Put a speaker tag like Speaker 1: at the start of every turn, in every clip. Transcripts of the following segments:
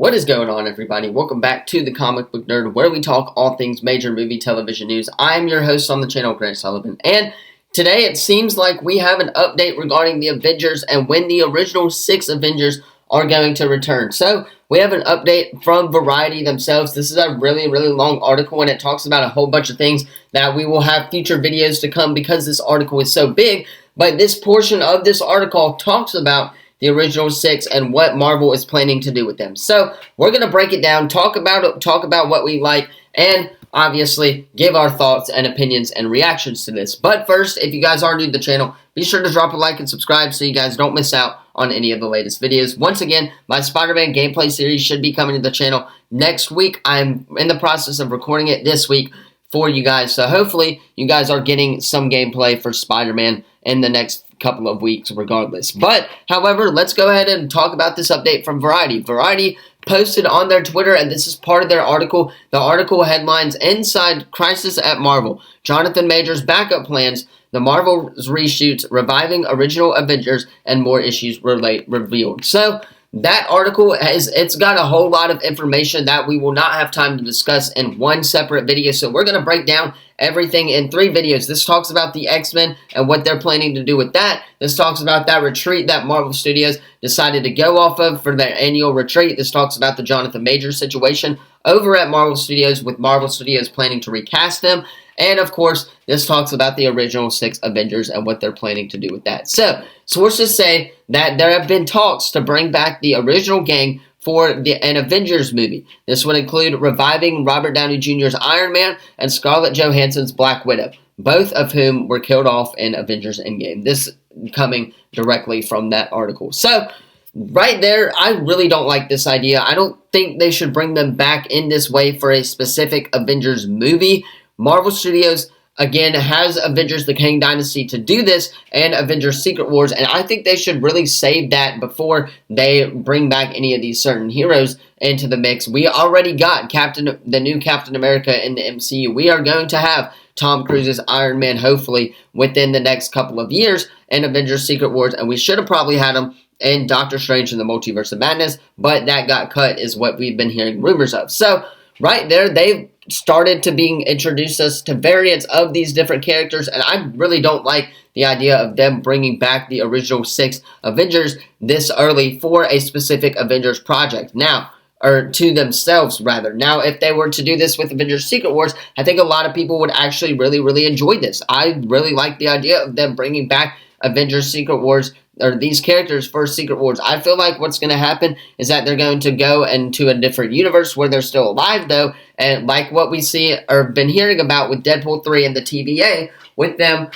Speaker 1: What is going on, everybody? Welcome back to the Comic Book Nerd, where we talk all things major movie television news. I'm your host on the channel, Grant Sullivan, and today it seems like we have an update regarding the Avengers and when the original 6 Avengers are going to return. So, we have an update from Variety themselves. This is a really long article, and it talks about a whole bunch of things that we will have future videos to come because this article is so big. But this portion of this article talks about the original 6 and what Marvel is planning to do with them. So, we're going to break it down, talk about what we like, and obviously give our thoughts and opinions and reactions to this. But first, if you guys are new to the channel, be sure to drop a like and subscribe so you guys don't miss out on any of the latest videos. Once again, my Spider-Man gameplay series should be coming to the channel next week. I'm in the process of recording it this week for you guys, so hopefully you guys are getting some gameplay for Spider-Man in the next couple of weeks regardless. But, however, let's go ahead and talk about this update from Variety. Variety posted on their Twitter, and this is part of their article. The article headlines, Inside Crisis at Marvel. Jonathan Majors' backup plans, the Marvel's reshoots, reviving original Avengers, and more issues revealed. So, that article, it's got a whole lot of information that we will not have time to discuss in one separate video. So we're going to break down everything in 3 videos. This talks about the X-Men and what they're planning to do with that. This talks about that retreat that Marvel Studios decided to go off of for their annual retreat. This talks about the Jonathan Majors situation over at Marvel Studios, with Marvel Studios planning to recast them. And, of course, this talks about the original 6 Avengers and what they're planning to do with that. So, sources say that there have been talks to bring back the original gang for an Avengers movie. This would include reviving Robert Downey Jr.'s Iron Man and Scarlett Johansson's Black Widow, both of whom were killed off in Avengers Endgame. This coming directly from that article. So, right there, I really don't like this idea. I don't think they should bring them back in this way for a specific Avengers movie. Marvel Studios, again, has Avengers the KANG Dynasty to do this, and Avengers Secret Wars, and I think they should really save that before they bring back any of these certain heroes into the mix. We already got the new Captain America in the MCU. We are going to have Tom Cruise's Iron Man, hopefully, within the next couple of years in Avengers Secret Wars, and we should have probably had him in Doctor Strange in the Multiverse of Madness, but that got cut, is what we've been hearing rumors of. So, right there, they've started to introduce us to variants of these different characters, and I really don't like the idea of them bringing back the original 6 Avengers this early for a specific Avengers project. Now, or to themselves, rather. Now, if they were to do this with Avengers Secret Wars, I think a lot of people would actually really enjoy this. I really like the idea of them bringing back Avengers Secret Wars, or these characters for Secret Wars. I feel like what's going to happen is that they're going to go into a different universe where they're still alive, though, and like what we see or been hearing about with Deadpool 3 and the TVA, with them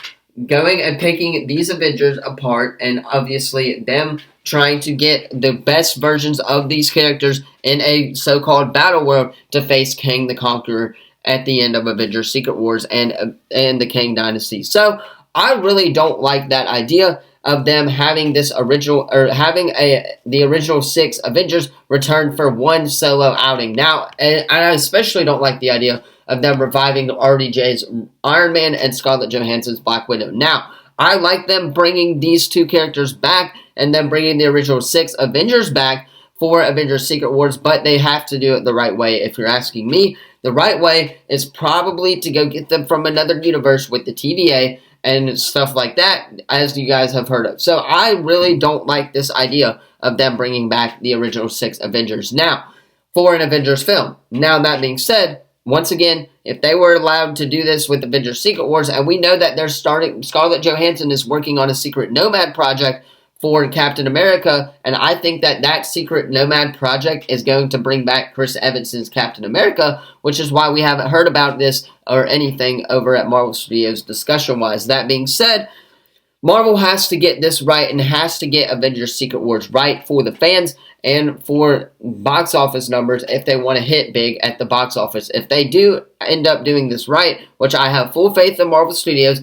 Speaker 1: going and picking these Avengers apart, and obviously them trying to get the best versions of these characters in a so-called battle world to face Kang the Conqueror at the end of Avengers Secret Wars and the KANG Dynasty. So, I really don't like that idea of them having this original, or having the original 6 Avengers return for one solo outing. Now, and I especially don't like the idea of them reviving RDJ's Iron Man and Scarlett Johansson's Black Widow. Now, I like them bringing these 2 characters back and then bringing the original 6 Avengers back for Avengers Secret Wars, but they have to do it the right way. If you're asking me, the right way is probably to go get them from another universe with the TVA and stuff like that, as you guys have heard of. So I really don't like this idea of them bringing back the original 6 Avengers now for an Avengers film. Now, that being said, once again, if they were allowed to do this with Avengers Secret Wars, and we know that Scarlett Johansson is working on a secret Nomad project for Captain America, and I think that secret Nomad project is going to bring back Chris Evans's Captain America, which is why we haven't heard about this or anything over at Marvel Studios discussion-wise. That being said, Marvel has to get this right and has to get Avengers Secret Wars right for the fans and for box office numbers if they want to hit big at the box office. If they do end up doing this right, which I have full faith in Marvel Studios,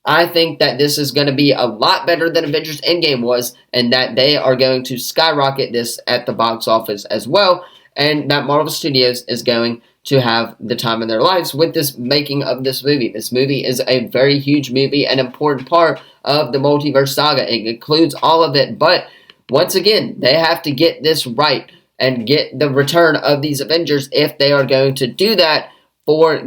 Speaker 1: I think that this is going to be a lot better than Avengers Endgame was, and that they are going to skyrocket this at the box office as well, and that Marvel Studios is going to have the time of their lives with this making of this movie. This movie is a very huge movie, an important part of the multiverse saga. It includes all of it, but once again, they have to get this right and get the return of these Avengers if they are going to do that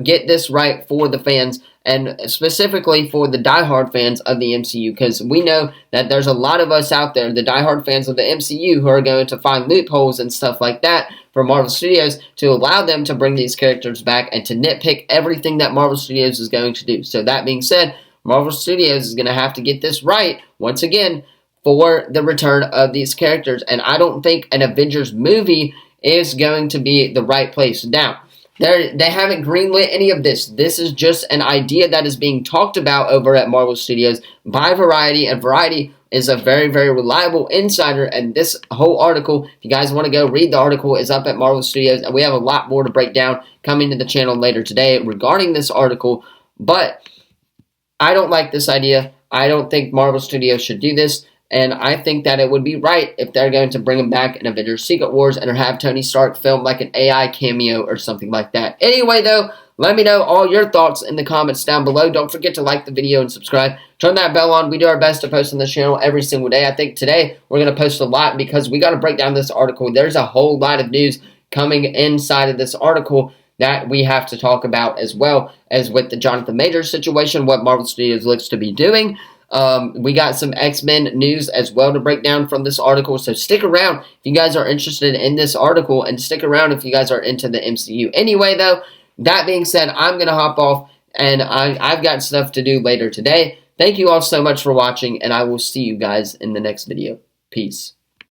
Speaker 1: get this right for the fans, and specifically for the diehard fans of the MCU, because we know that there's a lot of us out there, the diehard fans of the MCU, who are going to find loopholes and stuff like that for Marvel Studios to allow them to bring these characters back and to nitpick everything that Marvel Studios is going to do. So that being said, Marvel Studios is going to have to get this right once again for the return of these characters, and I don't think an Avengers movie is going to be the right place. Now, they haven't greenlit any of this. This is just an idea that is being talked about over at Marvel Studios by Variety, and Variety is a very, very reliable insider, and this whole article, if you guys want to go read the article, is up at Marvel Studios, and we have a lot more to break down coming to the channel later today regarding this article, but I don't like this idea. I don't think Marvel Studios should do this. And I think that it would be right if they're going to bring him back in Avengers Secret Wars and have Tony Stark film like an AI cameo or something like that. Anyway, though, let me know all your thoughts in the comments down below. Don't forget to like the video and subscribe. Turn that bell on. We do our best to post on this channel every single day. I think today we're going to post a lot because we got to break down this article. There's a whole lot of news coming inside of this article that we have to talk about, as well as with the Jonathan Majors situation, what Marvel Studios looks to be doing. We got some X-Men news as well to break down from this article, so stick around if you guys are interested in this article, and stick around if you guys are into the MCU. Anyway, though, that being said, I'm going to hop off, and I've got stuff to do later today. Thank you all so much for watching, and I will see you guys in the next video. Peace.